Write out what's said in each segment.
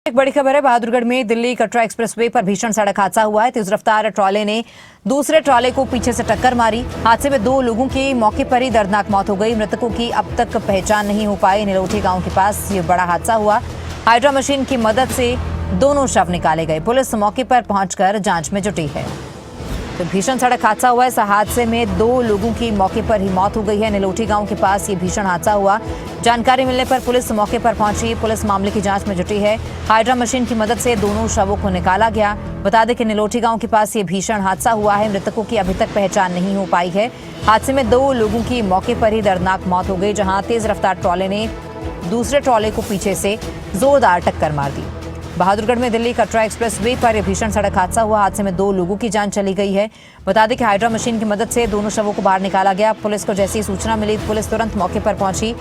एक बड़ी खबर है। बहादुरगढ़ में दिल्ली कटरा एक्सप्रेसवे पर भीषण सड़क हादसा हुआ है। तेज रफ्तार ट्रॉले ने दूसरे ट्रॉले को पीछे से टक्कर मारी। हादसे में 2 लोगों की मौके पर ही दर्दनाक मौत हो गई। मृतकों की अब तक पहचान नहीं हो पाई। निलोठी गांव के पास ये बड़ा हादसा हुआ। हाइड्रा मशीन की मदद से दोनों शव निकाले गए। पुलिस मौके पर पहुंचकर जांच में जुटी है। तो भीषण सड़क हादसा हुआ। इस हादसे में 2 लोगों की मौके पर ही मौत हो गई है। निलोठी गांव के पास ये भीषण हादसा हुआ। जानकारी मिलने पर पुलिस मौके पर पहुंची। पुलिस मामले की जांच में जुटी है। हाइड्रा मशीन की मदद से दोनों शवों को निकाला गया। बता दें कि निलोठी गांव के पास ये भीषण हादसा हुआ है। मृतकों की अभी तक पहचान नहीं हो पाई है। हादसे में 2 लोगों की मौके पर ही दर्दनाक मौत हो गई, जहां तेज रफ्तार ट्रॉले ने दूसरे ट्रॉले को पीछे से जोरदार टक्कर मार दी। बहादुरगढ़ में दिल्ली कटरा एक्सप्रेसवे पर यह भीषण सड़क हादसा हुआ। हादसे में 2 लोगों की जान चली गई है। बता दें कि हाइड्रा मशीन की मदद से दोनों शवों को बाहर निकाला गया। पुलिस को जैसी सूचना मिली, पुलिस तुरंत मौके पर पहुंची।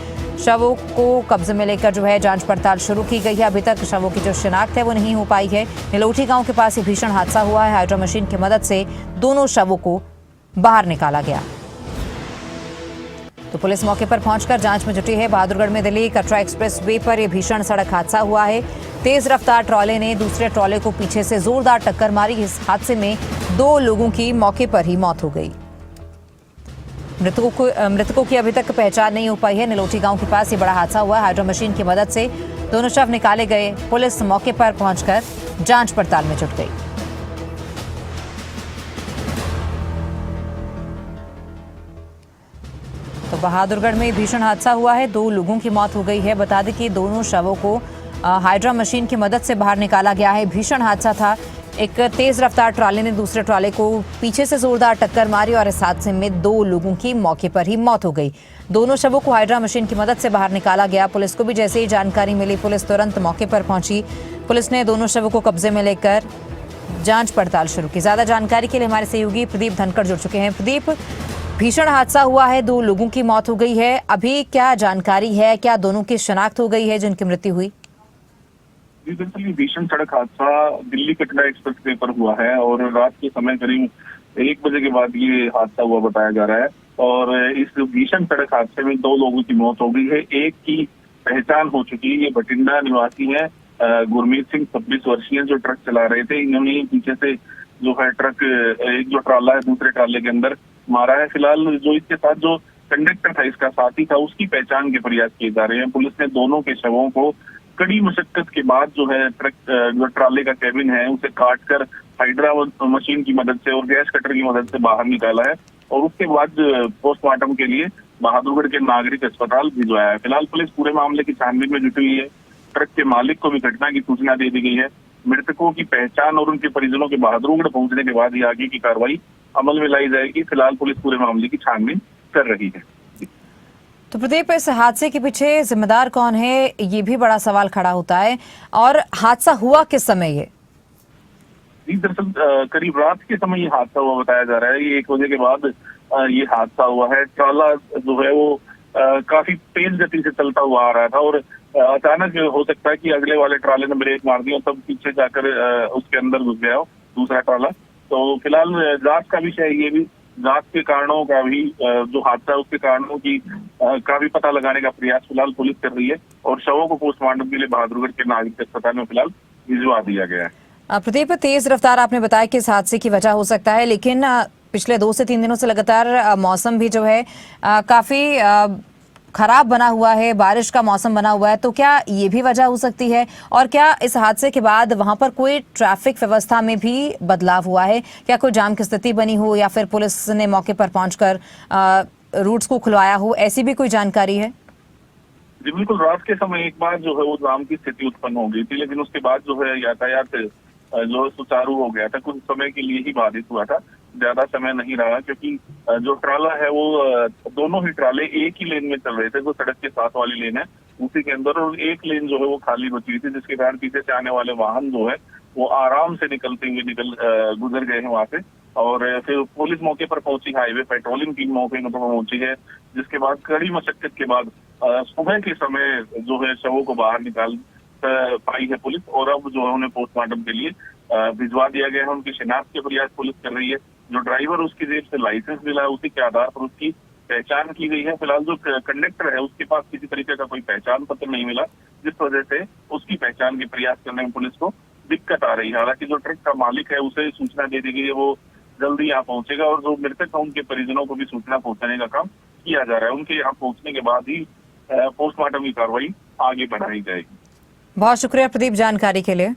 शवों को कब्जे में लेकर जांच पड़ताल शुरू की गई है। अभी तक शवों की जो शिनाख्त है वो नहीं हो पाई है। निलोठी गांव के पास ये भीषण हादसा हुआ है। हाइड्रा मशीन की मदद से दोनों शवों को बाहर निकाला गया। तो पुलिस मौके पर पहुंचकर जांच में जुटी है। बहादुरगढ़ में दिल्ली कटरा एक्सप्रेसवे पर यह भीषण सड़क हादसा हुआ है। तेज रफ्तार ट्रॉले ने दूसरे ट्रॉले को पीछे से जोरदार टक्कर मारी। इस हादसे में 2 लोगों की मौके पर ही मौत हो गई। मृतकों की अभी तक पहचान नहीं हो पाई है। निलोठी गांव के पास ये बड़ा हादसा हुआ। हाइड्रा मशीन की मदद से दोनों शव निकाले गए। पुलिस मौके पर पहुंचकर जांच पड़ताल में जुट गई। तो बहादुरगढ़ में भीषण हादसा हुआ है। 2 लोगों की मौत हो गई है। बता दें कि दोनों शवों को हाइड्रा मशीन की मदद से बाहर निकाला गया है। भीषण हादसा था। एक तेज रफ्तार ट्रॉले ने दूसरे ट्रॉले को पीछे से जोरदार टक्कर मारी और इस हादसे में 2 लोगों की मौके पर ही मौत हो गई। दोनों शवों को हाइड्रा मशीन की मदद से बाहर निकाला गया। पुलिस को भी जैसे ही जानकारी मिली, पुलिस तुरंत मौके पर पहुंची। पुलिस ने दोनों शवों को कब्जे में लेकर जांच पड़ताल शुरू की। ज्यादा जानकारी के लिए हमारे सहयोगी प्रदीप धनखड़ जुड़ चुके हैं। प्रदीप, भीषण हादसा हुआ है, 2 लोगों की मौत हो गई है। अभी क्या जानकारी है? क्या दोनों की शिनाख्त हो गई है जिनकी मृत्यु हुई? दरअसल ये भीषण सड़क हादसा दिल्ली कटरा एक्सप्रेसवे पर हुआ है और रात के समय करीब 1 बजे के बाद ये हादसा हुआ बताया जा रहा है। और इस भीषण सड़क हादसे में 2 लोगों की मौत हो गई है। एक की पहचान हो चुकी है। ये बठिंडा निवासी है गुरमीत सिंह, 26 वर्षीय, जो ट्रक चला रहे थे। इन्होंने पीछे से जो है ट्रक, एक जो ट्राला है दूसरे ट्राले के अंदर मारा है। फिलहाल जो इसके साथ जो कंडक्टर था, इसका साथी था, उसकी पहचान के प्रयास किए जा रहे हैं। पुलिस ने दोनों के शवों को कड़ी मशक्कत के बाद जो है ट्रक, जो ट्राले का कैबिन है, उसे काटकर हाइड्रा मशीन की मदद से और गैस कटर की मदद से बाहर निकाला है और उसके बाद पोस्टमार्टम के लिए बहादुरगढ़ के नागरिक अस्पताल भिजवाया है। फिलहाल पुलिस पूरे मामले की छानबीन में जुटी हुई है। ट्रक के मालिक को भी घटना की सूचना दे दी गई है। मृतकों की पहचान और उनके परिजनों के बहादुरगढ़ पहुंचने के बाद ही आगे की कार्रवाई अमल में लाई जाएगी। फिलहाल पुलिस पूरे मामले की छानबीन कर रही है। तो प्रदीप, इस हादसे के पीछे जिम्मेदार कौन है, ये भी बड़ा सवाल खड़ा होता है। और हादसा हुआ किस समय? ये दरअसल करीब रात के समय ये हादसा हुआ बताया जा रहा है। ये 1 बजे के बाद ये हादसा हुआ है। ट्राला जो है वो काफी तेज गति से चलता हुआ आ रहा था और अचानक हो सकता है कि अगले वाले ट्राले ने ब्रेक मार दी और तब पीछे जाकर उसके अंदर घुस गया हो दूसरा ट्राला। तो फिलहाल जांच का विषय ये भी, जांच के कारणों का भी, जो हादसा है उसके कारणों की का भी पता लगाने का प्रयास फिलहाल पुलिस कर रही है और शवों को पोस्टमार्टम के लिए बहादुरगढ़ के नागरिक अस्पताल में फिलहाल भिजवा दिया गया है। प्रदीप, तेज रफ्तार आपने बताया कि इस हादसे की वजह हो सकता है, लेकिन पिछले 2 से 3 दिनों से लगातार मौसम भी जो है काफी खराब बना हुआ है, बारिश का मौसम बना हुआ है। तो क्या ये भी वजह हो सकती है? और क्या इस हादसे के बाद वहां पर कोई ट्रैफिक व्यवस्था में भी बदलाव हुआ है? क्या कोई जाम की स्थिति बनी हो या फिर पुलिस ने मौके पर पहुंचकर रूट्स को खुलवाया हो? ऐसी भी कोई जानकारी है? जी बिल्कुल, रात के समय एक बार जो है वो जाम की स्थिति उत्पन्न हो गई थी, लेकिन उसके बाद जो है यातायात जो है सुचारू हो गया था। कुछ समय के लिए ही बाधित हुआ था, ज्यादा समय नहीं रहा, क्योंकि जो ट्राला है वो दोनों ही ट्राले एक ही लेन में चल रहे थे। जो सड़क के साथ वाली लेन है उसी के अंदर, और एक लेन जो है वो खाली बची हुई थी, जिसके कारण पीछे से आने वाले वाहन जो है वो आराम से निकलते हुए गुजर गए हैं वहां से। और फिर पुलिस मौके पर पहुंची, हाईवे पेट्रोलिंग टीम मौके पर पहुंची है, जिसके बाद कड़ी मशक्कत के बाद सुबह के समय जो है शवों को बाहर निकाल पाई है पुलिस और अब जो है उन्हें पोस्टमार्टम के लिए भिजवा दिया गया है। उनकी शिनाख्त के प्रयास पुलिस कर रही है। जो ड्राइवर, उसकी जेब से लाइसेंस मिला है, उसी के आधार पर उसकी पहचान की गई है। फिलहाल जो कंडक्टर है उसके पास किसी तरीके का कोई पहचान पत्र नहीं मिला, जिस वजह से उसकी पहचान के प्रयास करने में पुलिस को दिक्कत आ रही है। हालांकि जो ट्रक का मालिक है उसे सूचना दे दी गई है, वो जल्दी यहाँ पहुंचेगा और जो मृतक है उनके परिजनों को भी सूचना पहुंचाने का काम किया जा रहा है। उनके यहाँ पहुंचने के बाद ही पोस्टमार्टम की कार्रवाई आगे बढ़ाई जाएगी। बहुत शुक्रिया प्रदीप जानकारी के लिए।